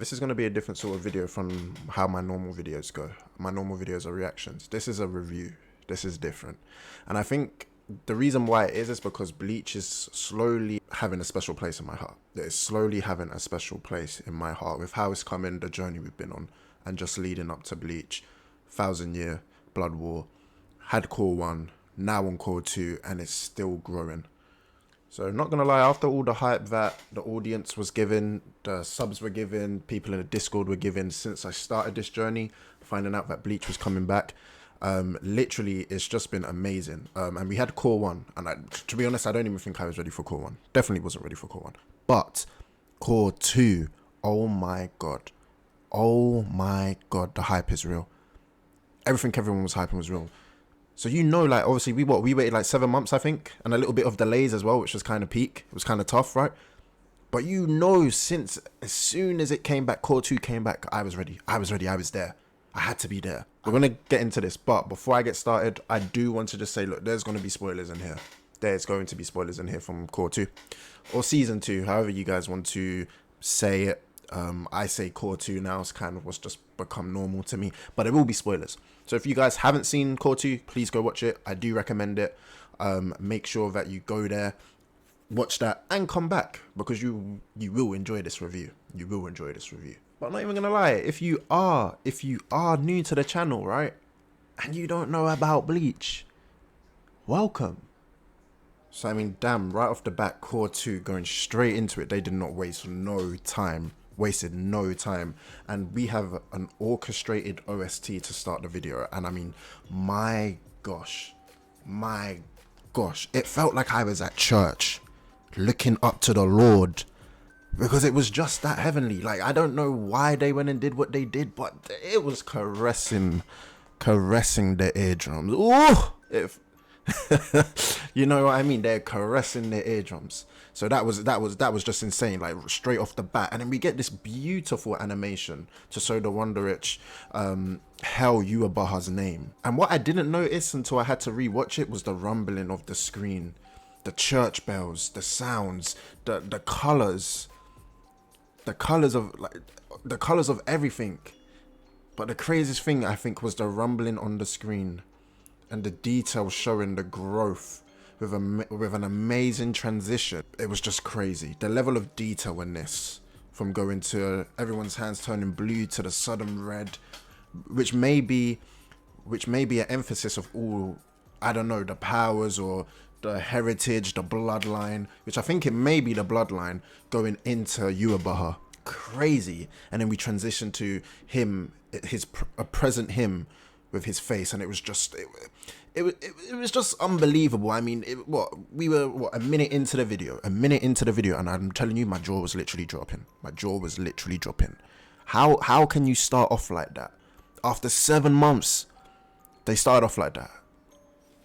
This is going to be a different sort of video from how my normal videos go. My normal videos are reactions. This is a review. This is different. And I think the reason why it is because Bleach is slowly having a special place in my heart. It is slowly having a special place in my heart with how it's come in, the journey we've been on, and just leading up to Bleach, 1000 Year, Blood War, had Cour 1, now on Cour 2, and it's still growing. So not gonna lie, after all the hype that the audience was given, the subs were given, people in the Discord were given since I started this journey, finding out that Bleach was coming back, literally it's just been amazing. And we had Cour 1, and to be honest, I don't even think I was ready for Cour 1. Definitely wasn't ready for Cour 1. But Cour 2, oh my god, the hype is real. Everything everyone was hyping was real. So like obviously we waited like 7 months, I think, and a little bit of delays as well, which was kind of peak. It was kind of tough, right? But since as soon as it came back, Cour 2 came back, I was ready. I was there. I had to be there. We're gonna get into this, but before I get started, I do want to just say, look, there's gonna be spoilers in here. There's going to be spoilers in here from Cour 2 or season 2, however you guys want to say it. I say Cour 2 now. It's kind of what's just become normal to me, but there will be spoilers. So if you guys haven't seen Cour 2, please go watch it. I do recommend it. Make sure that you go there, watch that, and come back, because you will enjoy this review. You will enjoy this review. But I'm not even gonna lie, if you are new to the channel, right, and you don't know about Bleach, welcome. So I mean, damn, right off the bat, Cour 2 going straight into it. They did not wasted no time, and we have an orchestrated OST to start the video. And I mean, my gosh, it felt like I was at church looking up to the Lord, because it was just that heavenly. Like, I don't know why they went and did what they did, but it was caressing the eardrums. Ooh, you know what I mean? They're caressing their eardrums. So that was just insane, like straight off the bat. And then we get this beautiful animation to show the Wonder Rich Hell Yuabaha's name. And what I didn't notice until I had to rewatch it was the rumbling of the screen, the church bells, the sounds, the colors of everything. But the craziest thing, I think, was the rumbling on the screen and the detail showing the growth with an amazing transition. It was just crazy. The level of detail in this, from going to everyone's hands turning blue to the sudden red, which may be an emphasis of all, I don't know, the powers or the heritage, the bloodline, which I think it may be the bloodline going into Yuabaha. Crazy. And then we transition to him, a present him with his face, and it was just it was just unbelievable. I mean, we were a minute into the video, and I'm telling you, my jaw was literally dropping. How can you start off like that after 7 months? They started off like that.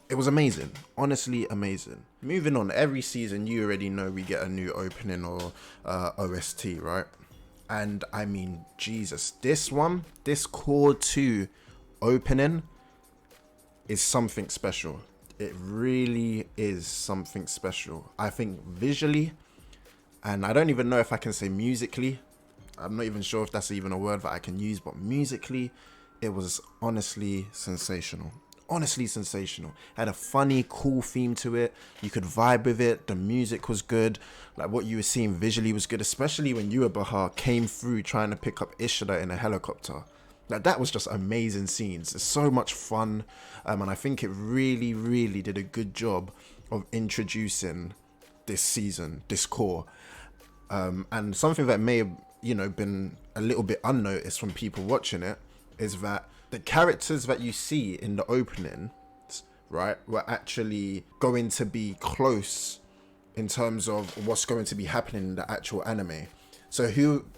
It was amazing, honestly amazing. Moving on, every season you already know we get a new opening or OST, right? And I mean, Jesus, this Cour 2 opening is something special. It really is something special. I think visually, and I don't even know if I can say musically, I'm not even sure if that's even a word that I can use, but musically, it was honestly sensational. Had a funny, cool theme to it. You could vibe with it. The music was good. Like, what you were seeing visually was good, especially when Yuabaha came through trying to pick up Ishida in a helicopter. Like, that was just amazing scenes. It's so much fun, and I think it really did a good job of introducing this season, this Cour. And something that may have, been a little bit unnoticed from people watching it is that the characters that you see in the opening, right, were actually going to be close in terms of what's going to be happening in the actual anime. So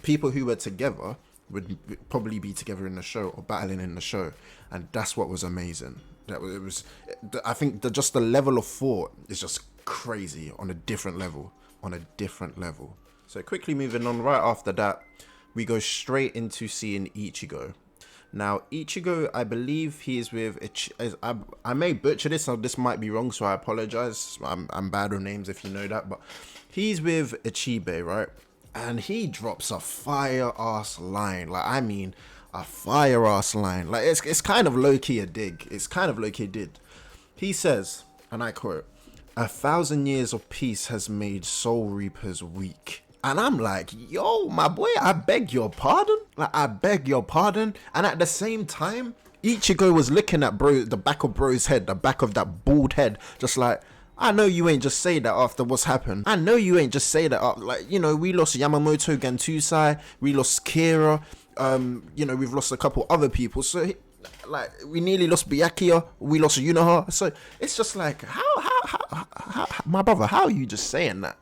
people who were together would probably be together in the show or battling in the show, and that's what was amazing. I think just the level of thought is just crazy on a different level. So quickly moving on, right after that, we go straight into seeing Ichigo. Now, Ichigo, I believe he is with, I may butcher this, so this might be wrong, so I apologize. I'm bad with names if you know that, but he's with Ichibe, right? And he drops a fire-ass line. Like, I mean, a fire-ass line. Like, it's kind of low-key a dig. It's kind of low-key a dig. He says, and I quote, "1,000 years of peace has made Soul Reapers weak." And I'm like, yo, my boy, I beg your pardon? Like, I beg your pardon? And at the same time, Ichigo was looking at bro, the back of bro's head, the back of that bald head, just like, I know you ain't just say that after what's happened. I know you ain't just say that after, like, you know, we lost Yamamoto Gantusai, we lost Kira, you know, we've lost a couple other people. So, like, we nearly lost Byakuya, we lost Yunoha. So, it's just like, how, my brother, how are you just saying that?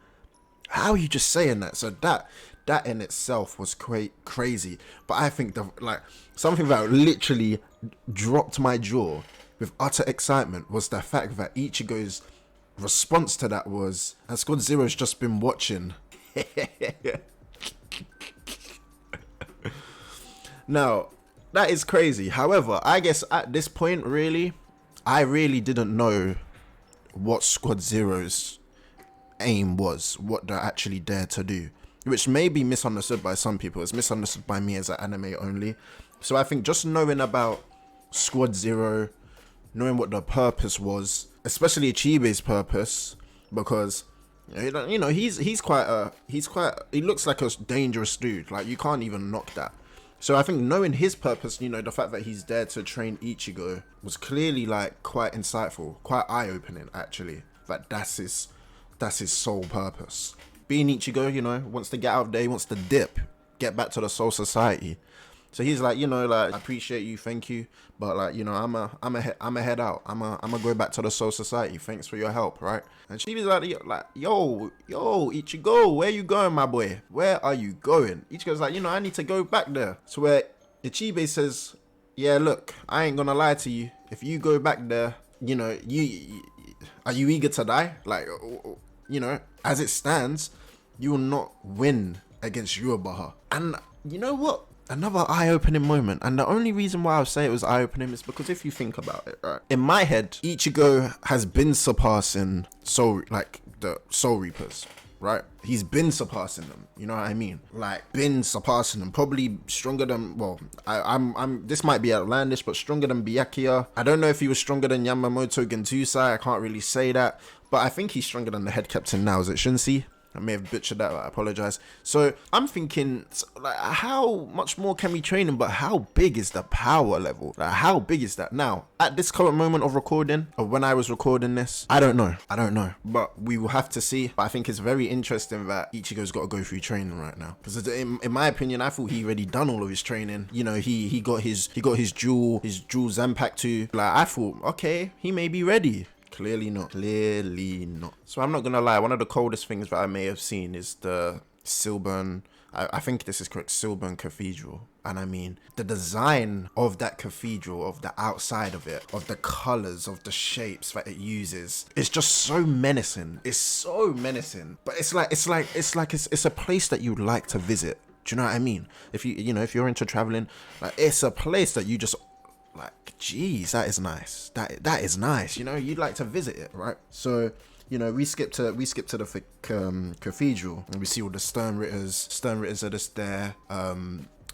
How are you just saying that? So that in itself was crazy. But I think something that literally dropped my jaw with utter excitement was the fact that Ichigo's response to that was, and Squad Zero's just been watching. Now, that is crazy. However, I guess at this point, I really didn't know what Squad Zero's aim was, what they're actually there to do, which may be misunderstood by some people. It's misunderstood by me as an anime only. So I think just knowing about Squad Zero, knowing what the purpose was, especially Chibe's purpose, because you know he looks like a dangerous dude. Like, you can't even knock that. So I think knowing his purpose, you know, the fact that he's there to train Ichigo was clearly like quite insightful, quite eye-opening actually. That that's his sole purpose. Being Ichigo, you know, wants to get out of there, he wants to dip, get back to the Soul Society. So he's like, you know, like, I appreciate you, thank you, but like, you know, I'm a head out. I'm a go back to the Soul Society. Thanks for your help, right? And she was like, yo, Ichigo, where you going, my boy? Where are you going? Ichigo's like, you know, I need to go back there. So where Ichibe says, yeah, look, I ain't gonna lie to you. If you go back there, you know, are you eager to die? Like, you know, as it stands, you will not win against Yamabaha. And you know what? Another eye-opening moment. And the only reason why I would say it was eye-opening is because if you think about it, right? In my head, Ichigo has been surpassing the Soul Reapers, right? He's been surpassing them. You know what I mean? Like, been surpassing them. Probably stronger than, well, this might be outlandish, but stronger than Byakuya. I don't know if he was stronger than Yamamoto Gentusai. I can't really say that. But I think he's stronger than the head captain now. Is it Shunsei? I may have butchered that, I apologize. So I'm thinking, like, how much more can we train him? But how big is the power level? Like, how big is that? Now, at this current moment of recording, or when I was recording this, I don't know. But we will have to see. But I think it's very interesting that Ichigo's got to go through training right now. Because in my opinion, I thought he already done all of his training. You know, he got his dual Zanpakuto. Like, I thought, okay, he may be ready. Clearly not. So I'm not gonna lie, one of the coldest things that I may have seen is the Silburn, I think this is correct, Silburn Cathedral. And I mean, the design of that cathedral, of the outside of it, of the colors, of the shapes that it uses, it's just so menacing. It's so menacing. But it's a place that you'd like to visit. Do you know what I mean? If you're into traveling, like, it's a place that you just, like, geez, that is nice. That is nice. You know, you'd like to visit it, right? So, you know, we skip to the cathedral, and we see all the Stern Ritters are just there.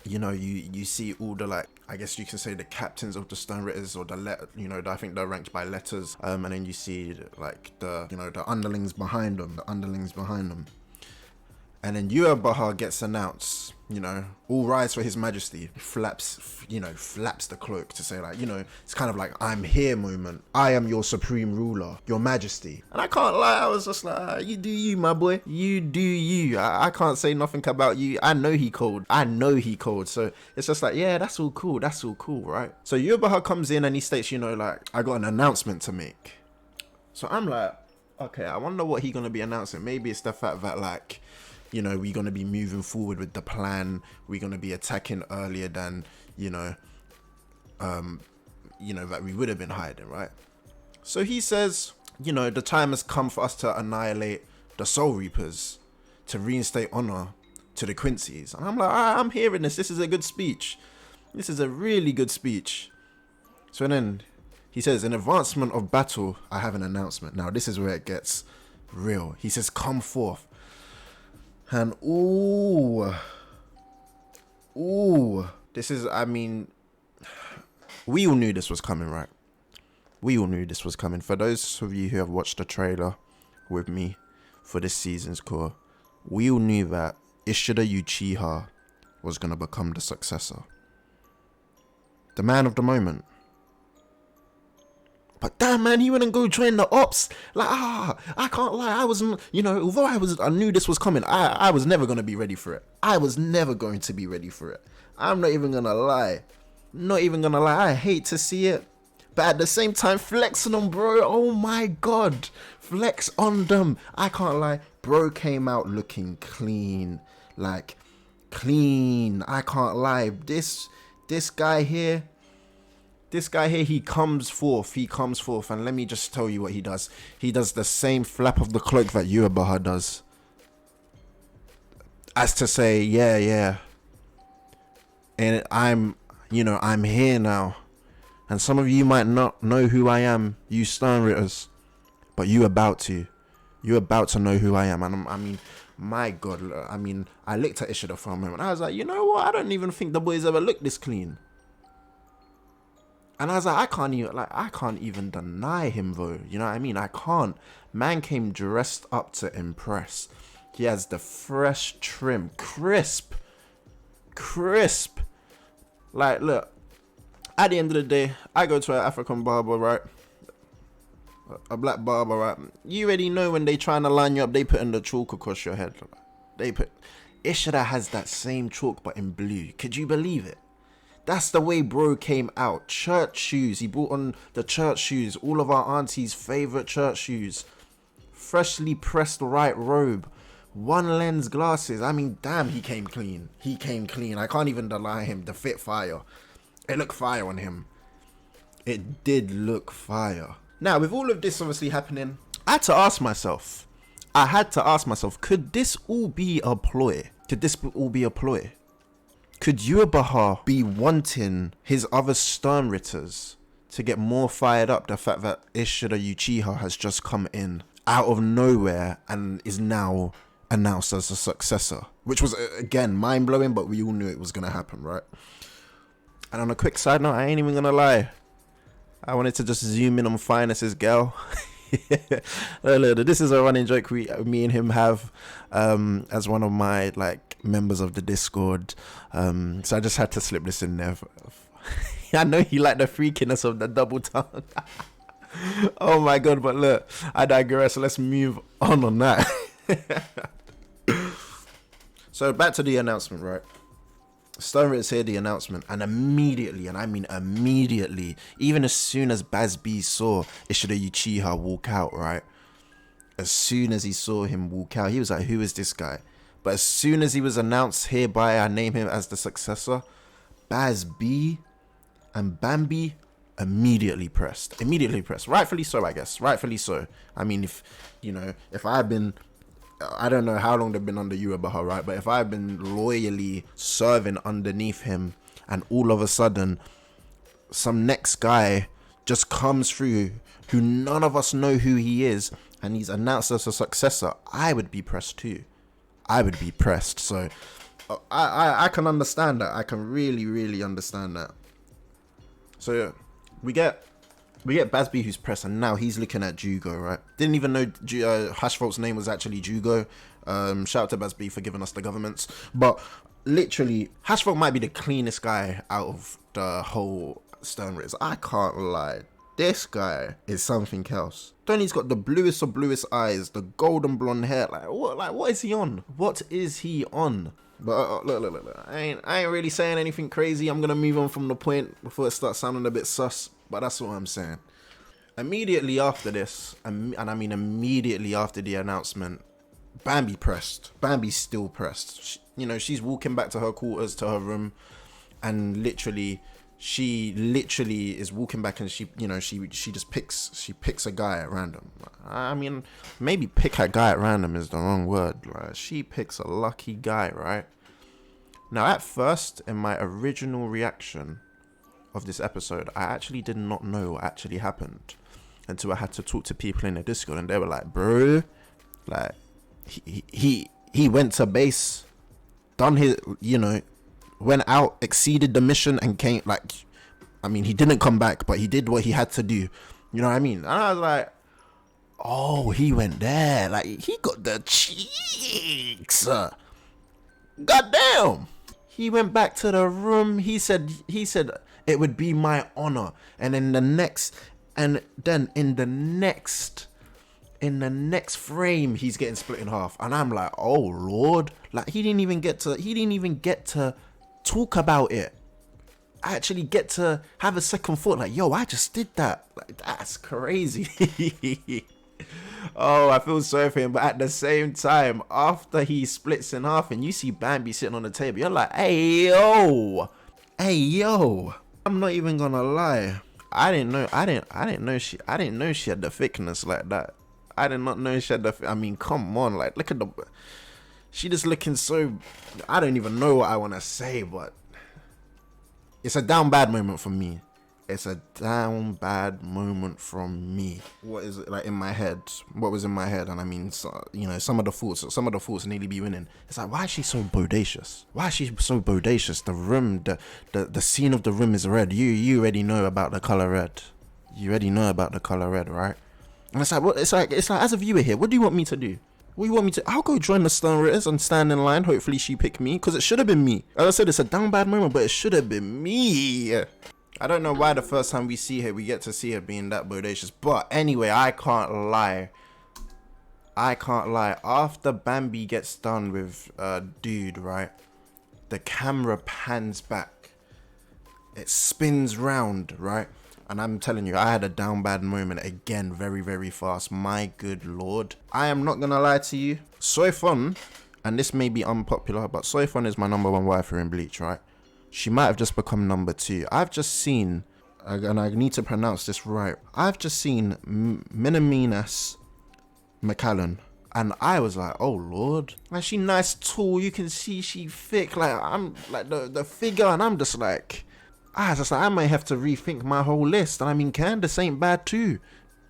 You know, you see all the, like, I guess you can say the captains of the Stern Ritters, or I think they're ranked by letters. And then you see, like, the underlings behind them, And then Yamabaha gets announced, you know, all rise for his majesty. Flaps the cloak to say, like, you know, it's kind of like, I'm here moment. I am your supreme ruler, your majesty. And I can't lie, I was just like, you do you, my boy. You do you. I can't say nothing about you. I know he cold. So it's just like, yeah, that's all cool, right? So Yamabaha comes in and he states, you know, like, I got an announcement to make. So I'm like, okay, I wonder what he's going to be announcing. Maybe it's the fact that, like, you know, we're going to be moving forward with the plan. We're going to be attacking earlier than, that we would have been hiding, right? So he says, you know, the time has come for us to annihilate the Soul Reapers, to reinstate honor to the Quincy's. And I'm like, I'm hearing this. This is a good speech. This is a really good speech. So then he says, in advancement of battle, I have an announcement. Now, this is where it gets real. He says, come forth. And this is, I mean, we all knew this was coming, right? We all knew this was coming. For those of you who have watched the trailer with me for this season's cour, we all knew that Ishida Uchiha was going to become the successor. The man of the moment. But damn, man, he wouldn't go join the ops. Like, I can't lie. I wasn't, although I knew this was coming, I was never going to be ready for it. I was never going to be ready for it. I'm not even going to lie. Not even going to lie. I hate to see it. But at the same time, flex on them, bro. Oh my God. Flex on them. I can't lie. Bro came out looking clean. Like, clean. I can't lie. This guy here, he comes forth, and let me just tell you what he does. He does the same flap of the cloak that Yuabaha does. As to say, yeah. And I'm here now. And some of you might not know who I am, you Sternritters. But you're about to know who I am. And I mean, my God, I looked at Ishida for a moment. I was like, you know what? I don't even think the boys ever looked this clean. And I was like, I can't even deny him though. You know what I mean? I can't. Man came dressed up to impress. He has the fresh trim, crisp. Like, look, at the end of the day, I go to an African barber, right? A black barber, right? You already know when they trying to line you up, they putting the chalk across your head. Ishida has that same chalk but in blue. Could you believe it? That's the way bro came out. Church shoes. He brought on the church shoes. All of our aunties' favourite church shoes. Freshly pressed right robe. One lens glasses. I mean, damn, he came clean. I can't even deny him. The fit fire. It looked fire on him. It did look fire. Now, with all of this obviously happening, I had to ask myself, could this all be a ploy? Could Yuabaha be wanting his other Sternritters to get more fired up? The fact that Ishida Uchiha has just come in out of nowhere and is now announced as a successor, which was, again, mind-blowing, but we all knew it was going to happen, right? And on a quick side note, I ain't even going to lie. I wanted to just zoom in on Finest's girl. Look, this is a running joke me and him have as one of my members of the Discord. So I just had to slip this in there. I know he liked the freakiness of the double tongue. Oh my God, but look, I digress. Let's move on that. So back to the announcement, right? Sternritters hear the announcement, and immediately, and I mean immediately, even as soon as Baz B saw Ishida Uchiha walk out, right? As soon as he saw him walk out, he was like, who is this guy? But as soon as he was announced, hereby I name him as the successor, Baz B and Bambi immediately pressed. Rightfully so, I guess. Rightfully so. I mean, if I had been, I don't know how long they've been under Yuabaha, right? But if I've been loyally serving underneath him and all of a sudden some next guy just comes through who none of us know who he is and he's announced as a successor, I would be pressed too. So I can understand that. I can really, really understand that. So yeah, we get Bazby who's pressed, and now he's looking at Jugo, right? Didn't even know Hashvolt's name was actually Jugo. Shout out to Bazby for giving us the governments. But literally, Hashvolt might be the cleanest guy out of the whole Sternritters. I can't lie. This guy is something else. Tony's got the bluest of bluest eyes, the golden blonde hair. What is he on? But look. I ain't really saying anything crazy. I'm gonna move on from the point before it starts sounding a bit sus. But that's what I'm saying. Immediately after this, and I mean immediately after the announcement, Bambi pressed. Bambi's still pressed. She's walking back to her quarters, to her room, and she literally is walking back, and she just picks a guy at random. I mean, maybe pick a guy at random is the wrong word. Right? She picks a lucky guy, right? Now, at first, in my original reaction of this episode, I actually did not know what actually happened until I had to talk to people in the Discord, and they were like, bro, like, He went to base, done his, went out, exceeded the mission, and came. Like, I mean, he didn't come back, but he did what he had to do. You know what I mean? And I was like, oh, he went there. Like, he got the cheeks. Goddamn. He went back to the room. He said it would be my honor. And in the next frame, he's getting split in half. And I'm like, oh Lord. Like, he didn't even get to talk about it. I actually get to have a second thought, like, yo, I just did that. Like, that's crazy. Oh, I feel sorry for him. But at the same time, after he splits in half and you see Bambi sitting on the table, you're like, hey yo. I'm not even gonna lie. I didn't know she had the thickness like that. I did not know she had the. I mean, come on, like, look at the. She just looking so. I don't even know what I want to say, but it's a down bad moment for me. It's a down bad moment from me. What is it like in my head? What was in my head? And I mean, so, some of the thoughts nearly be winning. It's like, why is she so bodacious? The room, the scene of the room is red. You already know about the color red. Right? And it's like as a viewer here, what do you want me to do? I'll go join the Stoneretters and stand in line. Hopefully she pick me, because it should have been me. As I said, it's a down bad moment, but it should have been me. I don't know why the first time we see her, we get to see her being that bodacious. But anyway, I can't lie. After Bambi gets done with dude, right? The camera pans back. It spins round, right? And I'm telling you, I had a down bad moment again very, very fast. My good Lord. I am not going to lie to you. Soifon, and this may be unpopular, but Soifon is my number one waifu in Bleach, right? She might have just become number 2. I've just seen, and I need to pronounce this right, I've just seen Minaminas McAllen. And I was like, oh Lord. Like, she nice, tall, you can see she thick. Like, I'm like the figure, and I'm just like, I might have to rethink my whole list. And I mean, Candace ain't bad too.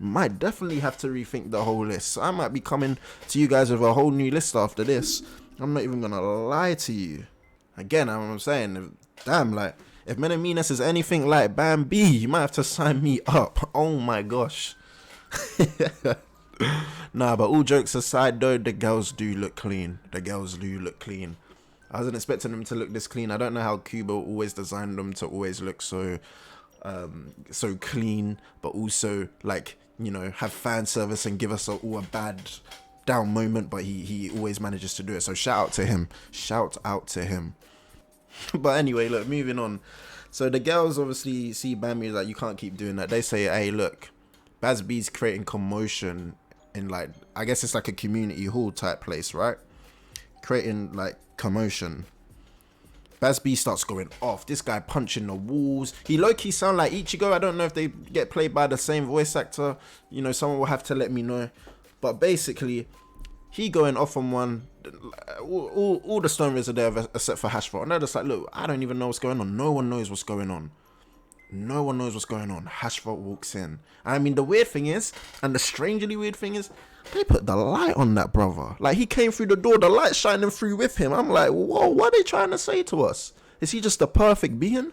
Might definitely have to rethink the whole list. So I might be coming to you guys with a whole new list after this. I'm not even gonna lie to you. Again, I'm saying, damn, like, if Menaminas is anything like Bambi, you might have to sign me up. Oh my gosh. Nah, but all jokes aside though, the girls do look clean. I wasn't expecting them to look this clean. I don't know how Cuba always designed them to always look so clean, but also, like, have fan service and give us all a bad down moment, but he always manages to do it. So shout out to him. But anyway, look, moving on. So the girls obviously see Bambi, like, you can't keep doing that. They say, hey, look, Bazby's creating commotion in, like, I guess it's like a community hall type place, right? Creating, like, commotion. Bazby starts going off. This guy punching the walls. He low-key sound like Ichigo. I don't know if they get played by the same voice actor. Someone will have to let me know. But basically, he going off on one. All the Stoneretters are there except for Hashford. And they're just like, look, I don't even know what's going on. No one knows what's going on. Hashford walks in. I mean, the weird thing is, and the strangely weird thing is, they put the light on that brother. Like, he came through the door, the light shining through with him. I'm like, whoa, what are they trying to say to us? Is he just a perfect being?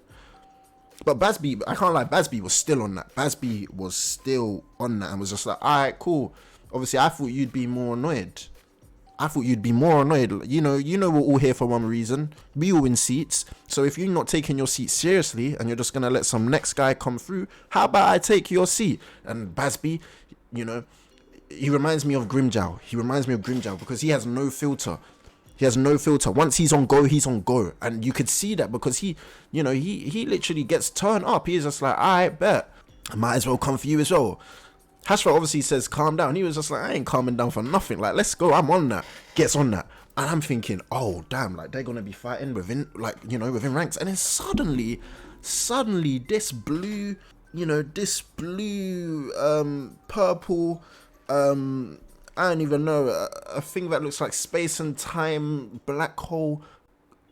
But Bazby, I can't lie, Bazby was still on that. And was just like, alright, cool. Obviously, I thought you'd be more annoyed. You know we're all here for one reason. We all in seats. So if you're not taking your seat seriously and you're just going to let some next guy come through, how about I take your seat? And Bazby, he reminds me of Grimjow because he has no filter. Once he's on go. And you could see that because he literally gets turned up. He's just like, I bet I might as well come for you as well. Hashford obviously says calm down. He was just like, I ain't calming down for nothing. Like, let's go. I'm on that. Gets on that. And I'm thinking, oh damn, like, they're gonna be fighting within ranks. And then suddenly this blue, purple, I don't even know, a thing that looks like space and time black hole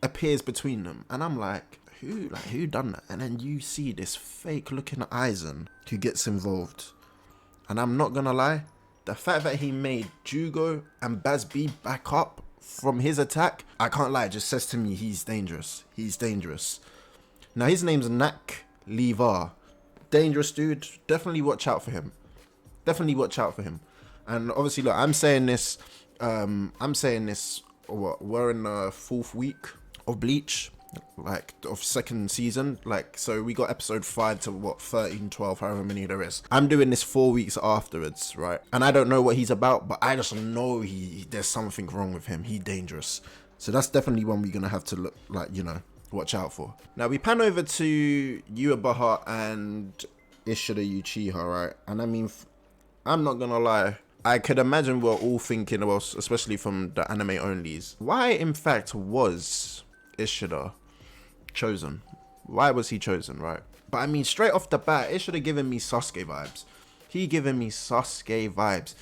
appears between them. And I'm like, who done that? And then you see this fake looking Aizen who gets involved. And I'm not gonna lie, the fact that he made Jugo and Bazby back up from his attack, I can't lie, it just says to me he's dangerous. He's dangerous. Now his name's Nak Levar. Dangerous dude. Definitely watch out for him. Definitely watch out for him. And obviously, look, I'm saying this, what, we're in the 4th week of Bleach, like, of 2nd season, like, so we got episode 5 to, what, 13, 12, however many there is. I'm doing this 4 weeks afterwards, right? And I don't know what he's about, but I just know there's something wrong with him. He's dangerous. So that's definitely one we're gonna have to look, like, you know, watch out for. Now, we pan over to Yuabaha and Ishida Uchiha, right? And I mean, I'm not gonna lie, I could imagine we're all thinking, well, especially from the anime onlys, why in fact was Ishida chosen? Why was he chosen, right? But I mean, straight off the bat, Ishida giving me Sasuke vibes. He giving me Sasuke vibes.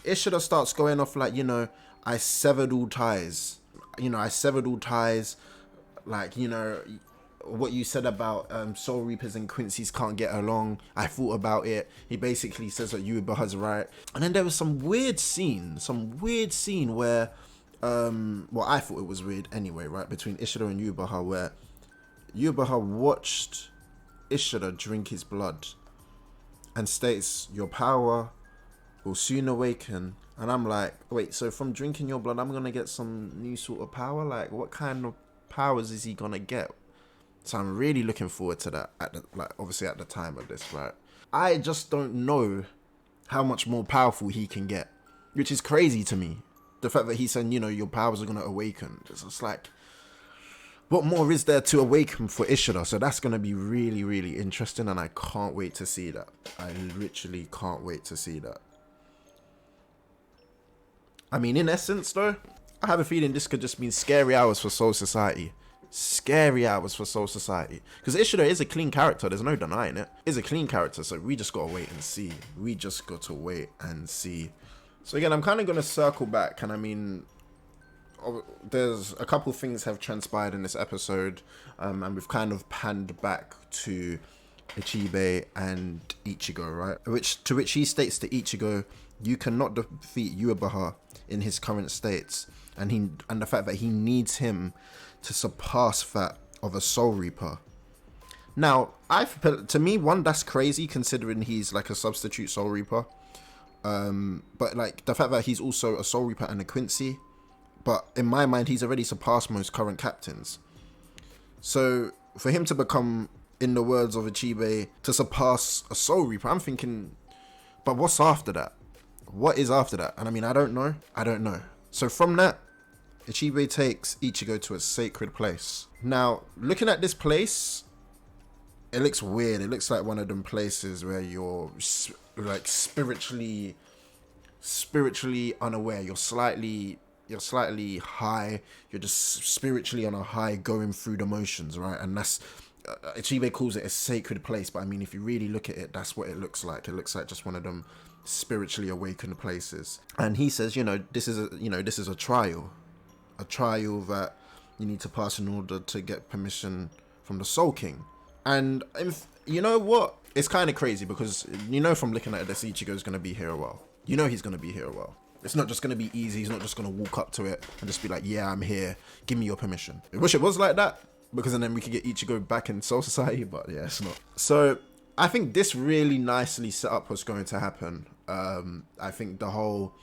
Ishida starts going off like, you know, I severed all ties. You know, I severed all ties. Like, you know, what you said about Soul Reapers and Quincy's can't get along. I thought about it. He basically says that Yubaha's right. And then there was some weird scene where, well, I thought it was weird anyway, right? Between Ishida and Yubaha, where Yubaha watched Ishida drink his blood and states, your power will soon awaken. And I'm like, wait, so from drinking your blood, I'm going to get some new sort of power? Like, what kind of powers is he going to get? So I'm really looking forward to that, obviously at the time of this, right? I just don't know how much more powerful he can get, which is crazy to me. The fact that he's saying, you know, your powers are going to awaken. It's just like, what more is there to awaken for Ishida? So that's going to be really, really interesting, and I can't wait to see that. I literally can't wait to see that. I mean, in essence, though, I have a feeling this could just mean scary hours for Soul Society. Scary hours for Soul Society. Because Ishida is a clean character. There's no denying it. Is a clean character. So we just got to wait and see. We just got to wait and see. So again, I'm kind of going to circle back. And I mean, there's a couple things have transpired in this episode. And we've kind of panned back to Ichibe and Ichigo, right? To which he states to Ichigo, you cannot defeat Yuabaha in his current states. And the fact that he needs him to surpass that of a Soul Reaper. Now, to me, one, that's crazy considering he's like a substitute Soul Reaper. But like the fact that he's also a Soul Reaper and a Quincy. But in my mind, he's already surpassed most current captains. So for him to become, in the words of Ichibe, to surpass a Soul Reaper, I'm thinking, but what's after that? What is after that? And I mean, I don't know. So from that, Ichibe takes Ichigo to a sacred place. Now, looking at this place, it looks weird. It looks like one of them places where you're like spiritually unaware. You're slightly high. You're just spiritually on a high, going through the motions, right? And that's Ichibe calls it a sacred place. But I mean, if you really look at it, that's what it looks like. It looks like just one of them spiritually awakened places. And he says, you know, this is a trial that you need to pass in order to get permission from the Soul King. And you know what? It's kind of crazy because, you know, from looking at this, Ichigo's going to be here a while. You know he's going to be here a while. It's not just going to be easy. He's not just going to walk up to it and just be like, yeah, I'm here. Give me your permission. I wish it was like that, because then we could get Ichigo back in Soul Society, but yeah, it's not. So I think this really nicely set up what's going to happen. I think the whole,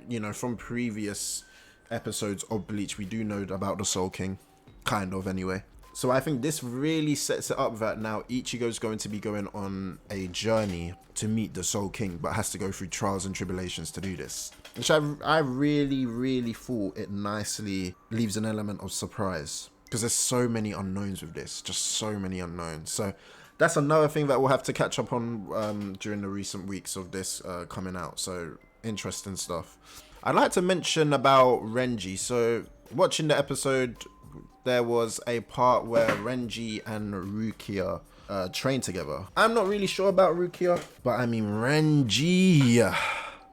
you know, from previous episodes of Bleach, we do know about the Soul King, kind of anyway. So I think this really sets it up that now Ichigo's going to be going on a journey to meet the Soul King, but has to go through trials and tribulations to do this. Which I really, really thought it nicely leaves an element of surprise. Because there's so many unknowns with this. Just so many unknowns. So that's another thing that we'll have to catch up on during the recent weeks of this coming out. So interesting stuff. I'd like to mention about Renji. So watching the episode, there was a part where Renji and Rukia train together. I'm not really sure about Rukia, but I mean Renji,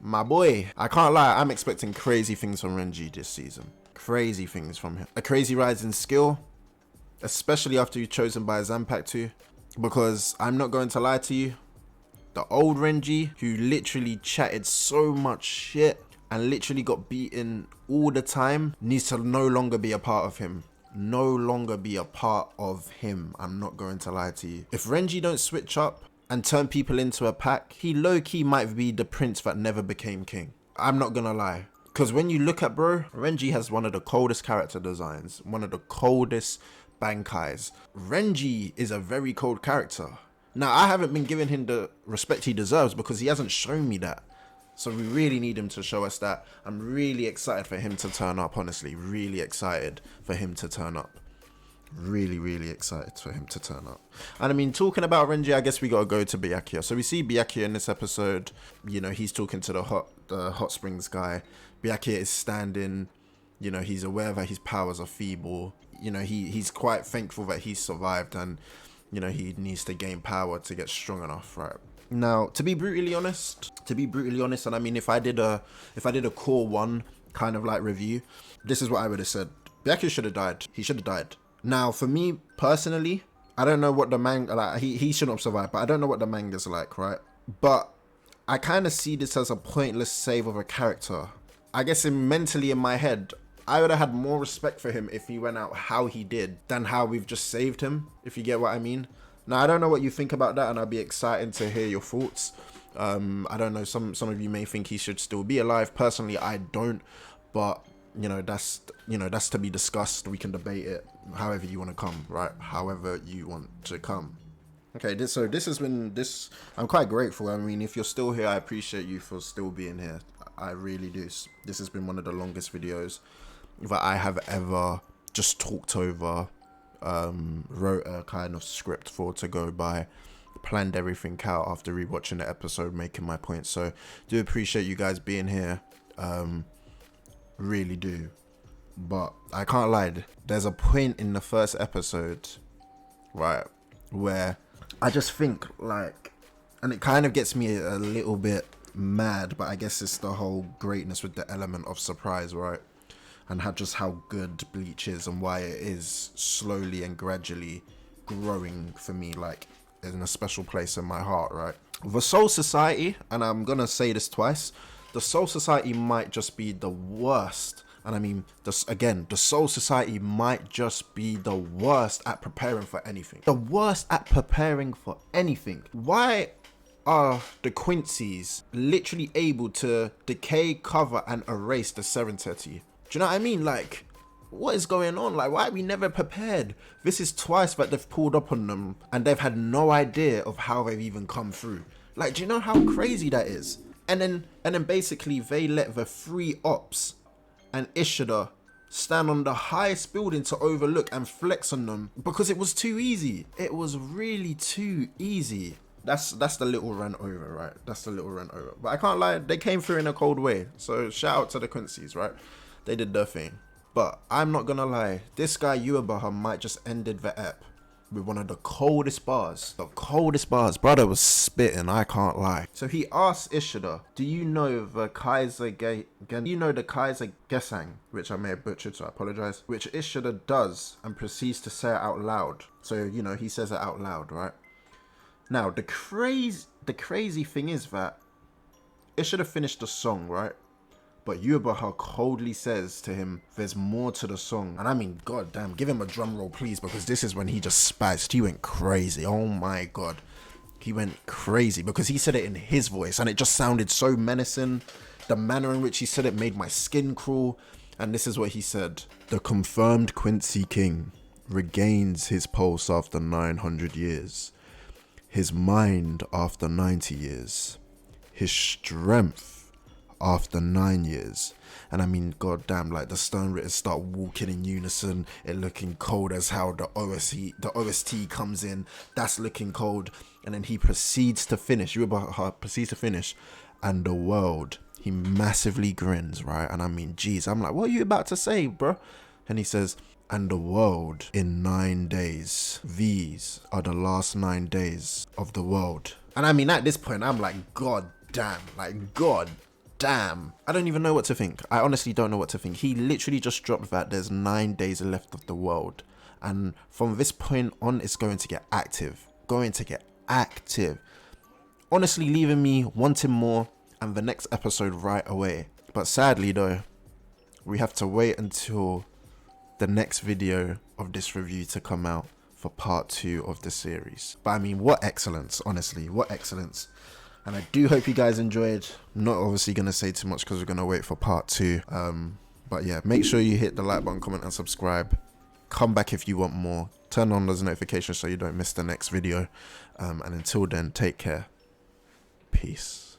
my boy. I can't lie, I'm expecting crazy things from Renji this season. Crazy things from him. A crazy rise in skill, especially after you're chosen by Zanpakuto. Because I'm not going to lie to you, the old Renji, who literally chatted so much shit and literally got beaten all the time needs to no longer be a part of him. No longer be a part of him. I'm not going to lie to you. If Renji don't switch up and turn people into a pack, he low-key might be the prince that never became king. I'm not gonna lie. Because when you look at bro, Renji has one of the coldest character designs, one of the coldest Bankais. Renji is a very cold character. Now, I haven't been giving him the respect he deserves because he hasn't shown me that. So we really need him to show us that. I'm really excited for him to turn up, honestly. Really excited for him to turn up. Really, really excited for him to turn up. And I mean, talking about Renji, I guess we gotta go to Byakuya. So we see Byakuya in this episode. You know, he's talking to the hot springs guy. Byakuya is standing. You know, he's aware that his powers are feeble. You know, he's quite thankful that he's survived, and you know, he needs to gain power to get strong enough, right? Now, to be brutally honest, and I mean, if I did a Core 1 kind of like review, this is what I would have said. Byakuya should have died. He should have died. Now, for me personally, I don't know what the manga, like, he shouldn't have survived, but I don't know what the manga's like, right? But I kind of see this as a pointless save of a character. I guess mentally in my head, I would have had more respect for him if he went out how he did than how we've just saved him, if you get what I mean. Now, I don't know what you think about that, and I'd be excited to hear your thoughts. I don't know, some of you may think he should still be alive. Personally, I don't, but you know, that's to be discussed. We can debate it however you want to come, right? However you want to come. Okay, this has been this. I'm quite grateful. I mean, if you're still here, I appreciate you for still being here. I really do. This has been one of the longest videos that I have ever just talked over, wrote a kind of script for to go by, planned everything out after rewatching the episode, making my points. So do appreciate you guys being here, really do. But I can't lie, there's a point in the first episode, right, where I just think like, and it kind of gets me a little bit mad, but I guess it's the whole greatness with the element of surprise, right? And how good Bleach is, and why it is slowly and gradually growing for me, like in a special place in my heart, right? The Soul Society, and I'm gonna say this twice, the Soul Society might just be the worst. And I mean, the Soul Society might just be the worst at preparing for anything. The worst at preparing for anything. Why are the Quincy's literally able to decay, cover, and erase the Serengeti? Do you know what I mean? Like, what is going on? Like, why are we never prepared? This is twice that they've pulled up on them, and they've had no idea of how they've even come through. Like, do you know how crazy that is? And then basically they let the 3 ops and Ishida stand on the highest building to overlook and flex on them because it was too easy. It was really too easy. That's the little rant over, right? That's the little rant over. But I can't lie, they came through in a cold way. So shout out to the Quincy's, right? They did their thing. But I'm not gonna lie, this guy Yuabaha might just ended the ep with one of the coldest bars. The coldest bars. Brother was spitting, I can't lie. So he asked Ishida, do you know the Kaiser Gesang? Which I may have butchered, so I apologize. Which Ishida does and proceeds to say it out loud. So, you know, he says it out loud, right? Now, the crazy thing is that Ishida finished the song, right? But Yuabaha coldly says to him, there's more to the song. And I mean, god damn, give him a drum roll, please, because this is when he just spazzed. He went crazy. Oh my god. He went crazy because he said it in his voice and it just sounded so menacing. The manner in which he said it made my skin crawl. And this is what he said. The confirmed Quincy King regains his pulse after 900 years. His mind after 90 years. His strength after 9 years. And I mean, god damn, like the Stone Ritters start walking in unison, it looking cold as how the OST comes in, that's looking cold, and then he proceeds to finish, and the world, he massively grins, right? And I mean, geez, I'm like, what are you about to say, bro? And he says, and the world in 9 days, these are the last 9 days of the world. And I mean, at this point, I'm like, god damn, I don't even know what to think. I honestly don't know what to think. He literally just dropped that there's 9 days left of the world. And from this point on, it's going to get active. Honestly, leaving me wanting more and the next episode right away. But sadly though, we have to wait until the next video of this review to come out for part 2 of the series. But I mean, what excellence, honestly, what excellence. And I do hope you guys enjoyed. I'm not obviously going to say too much because we're going to wait for part 2. But yeah, make sure you hit the like button, comment and subscribe. Come back if you want more. Turn on those notifications so you don't miss the next video. And until then, take care. Peace.